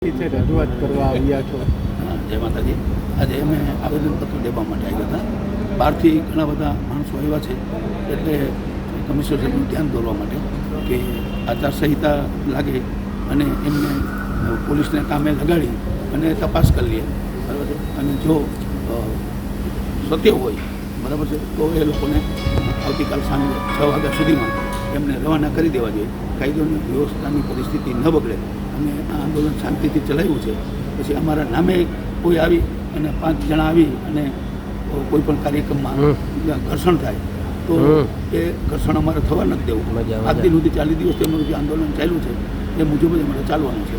રજૂઆત કરવા આવ્યા છો? જય માતાજી. આજે અમે આવેદનપત્ર દેવા માટે આવ્યા હતા. બહારથી ઘણા બધા માણસો આવ્યા છે, એટલે કમિશનર સાહેબનું ધ્યાન દોરવા માટે કે આચારસંહિતા લાગે અને એમને પોલીસને કામે લગાડી અને તપાસ કરી લઈએ, બરાબર છે. અને જો સત્ય હોય, બરાબર છે, તો એ લોકોને આવતીકાલ સાંજે 6 વાગ્યા સુધીમાં એમને રવાના કરી દેવા જોઈએ. કાયદોની વ્યવસ્થાની પરિસ્થિતિ ન બગડે અને આ આંદોલન શાંતિથી ચલાવ્યું છે. પછી અમારા નામે કોઈ આવી અને 5 જણા આવી અને કોઈ પણ કાર્યક્રમમાં ઘર્ષણ થાય તો એ ઘર્ષણ અમારે થવા નથી દેવું. આજ દિન સુધી 40 દિવસથી અમારું જે આંદોલન ચાલ્યું છે એ મુજબ જ અમારે ચાલવાનું છે.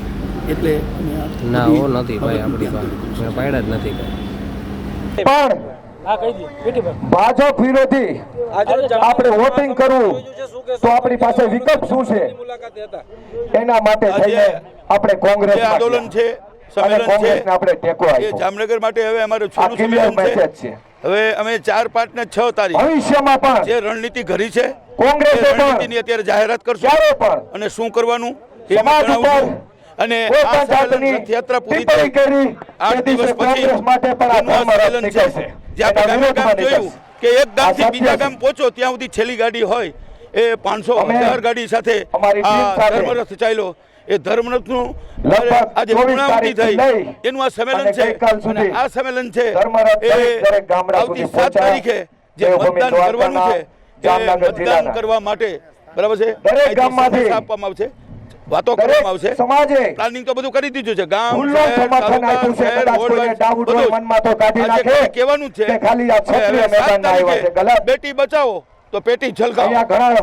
એટલે ભાજપ વિરોધી આપણે વોટિંગ કરવું તો આપણી પાસે વિકલ્પ શું છે, એના માટે થઈને આપણે કોંગ્રેસ આંદોલન છે, સંમેલન છે, આપણે ટેકો આપ્યો. જામનગર માટે હવે અમારું છેલ્લું સંમેલન છે. હવે અમે 4, 5 ને 6 તારીખ ભવિષ્યમાં પણ જે રણનીતિ ઘડી છે કોંગ્રેસ રણનીતિની અત્યારે જાહેરાત કરશું અને શું કરવાનું એ સમાજ ઉપર અને આ સંમેલન રથયાત્રા પૂરી થાય 8 દિવસ પછી સંમેલન છે. જ્યાં ગામ જોયું કે એક ગામથી બીજા ગામ પહોંચો ત્યાં સુધી છેલ્લી ગાડી હોય એ 500,000 ગાડી સાથે આ ધર્મરથ ચાલ્યો. એ ધર્મરથનું આજે પૂર્ણાહુતિ થઈ એનું આ સંમેલન છે. અને આ સંમેલન છે એ આવતી 7 તારીખે જે મતદાન કરવાનું છે એ મતદાન કરવા માટે, બરાબર છે, દરેક ગામમાંથી આપવામાં આવશે, વાતો કરવામાં આવશે. સમાજે પ્લાનિંગ તો બધું કરી દીધું છે. ગામ કહેવાનું છે બેટી બચાવો તો પેટી છલકાવો,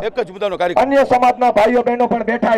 એક જ મુદ્દાનો કાર્યક્રમ. અન્ય સમાજના ભાઈઓ બહેનો પણ બેઠા